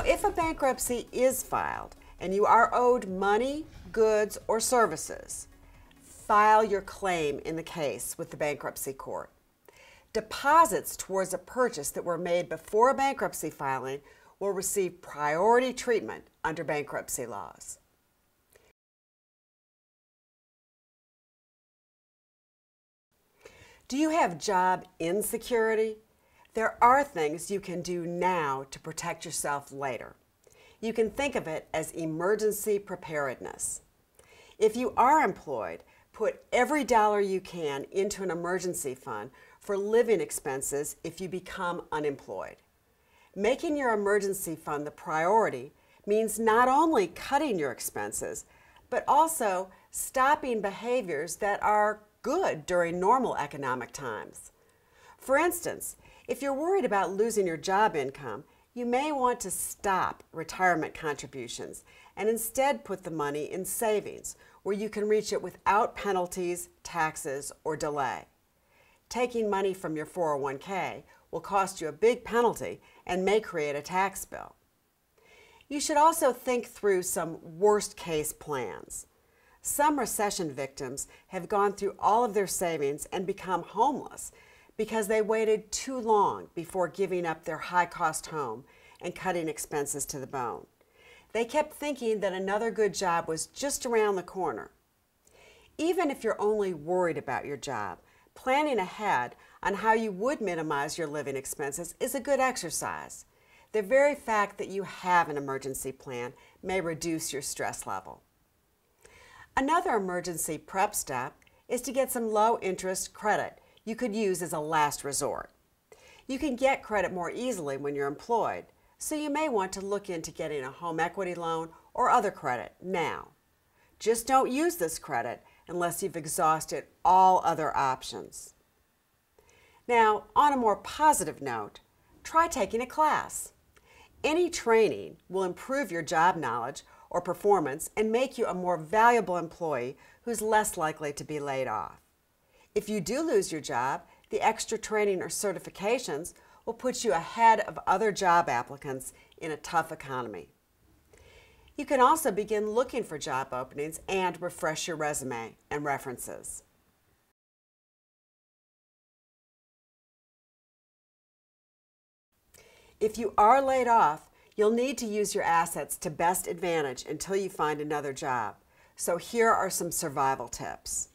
Now, if a bankruptcy is filed and you are owed money, goods, or services, file your claim in the case with the bankruptcy court. Deposits towards a purchase that were made before a bankruptcy filing will receive priority treatment under bankruptcy laws. Do you have job insecurity? There are things you can do now to protect yourself later. You can think of it as emergency preparedness. If you are employed, put every dollar you can into an emergency fund for living expenses if you become unemployed. Making your emergency fund the priority means not only cutting your expenses, but also stopping behaviors that are good during normal economic times. For instance, if you're worried about losing your job income, you may want to stop retirement contributions and instead put the money in savings, where you can reach it without penalties, taxes, or delay. Taking money from your 401k will cost you a big penalty and may create a tax bill. You should also think through some worst-case plans. Some recession victims have gone through all of their savings and become homeless because they waited too long before giving up their high-cost home and cutting expenses to the bone. They kept thinking that another good job was just around the corner. Even if you're only worried about your job, planning ahead on how you would minimize your living expenses is a good exercise. The very fact that you have an emergency plan may reduce your stress level. Another emergency prep step is to get some low-interest credit you could use as a last resort. You can get credit more easily when you're employed, so you may want to look into getting a home equity loan or other credit now. Just don't use this credit unless you've exhausted all other options. Now, on a more positive note, try taking a class. Any training will improve your job knowledge or performance and make you a more valuable employee who's less likely to be laid off. If you do lose your job, the extra training or certifications will put you ahead of other job applicants in a tough economy. You can also begin looking for job openings and refresh your resume and references. If you are laid off, you'll need to use your assets to best advantage until you find another job. So here are some survival tips.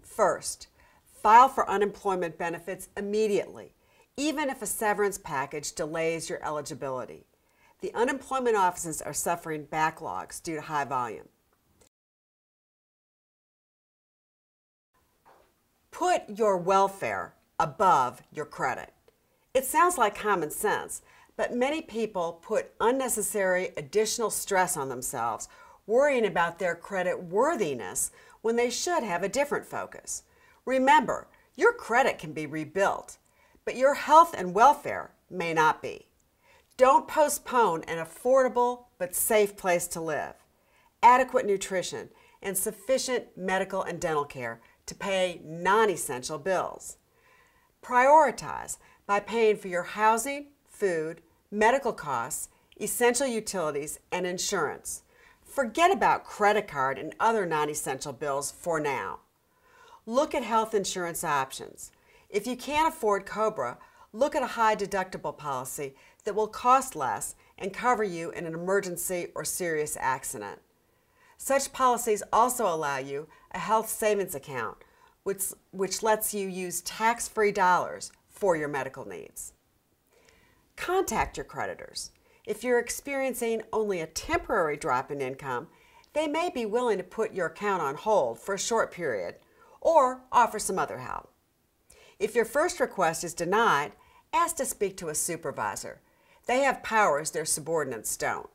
First, file for unemployment benefits immediately, even if a severance package delays your eligibility. The unemployment offices are suffering backlogs due to high volume. Put your welfare above your credit. It sounds like common sense, but many people put unnecessary additional stress on themselves, worrying about their credit worthiness when they should have a different focus. Remember, your credit can be rebuilt, but your health and welfare may not be. Don't postpone an affordable but safe place to live, adequate nutrition, and sufficient medical and dental care to pay non-essential bills. Prioritize by paying for your housing, food, medical costs, essential utilities, and insurance. Forget about credit card and other non-essential bills for now. Look at health insurance options. If you can't afford COBRA, look at a high deductible policy that will cost less and cover you in an emergency or serious accident. Such policies also allow you a health savings account, which lets you use tax-free dollars for your medical needs. Contact your creditors. If you're experiencing only a temporary drop in income, they may be willing to put your account on hold for a short period or offer some other help. If your first request is denied, ask to speak to a supervisor. They have powers their subordinates don't.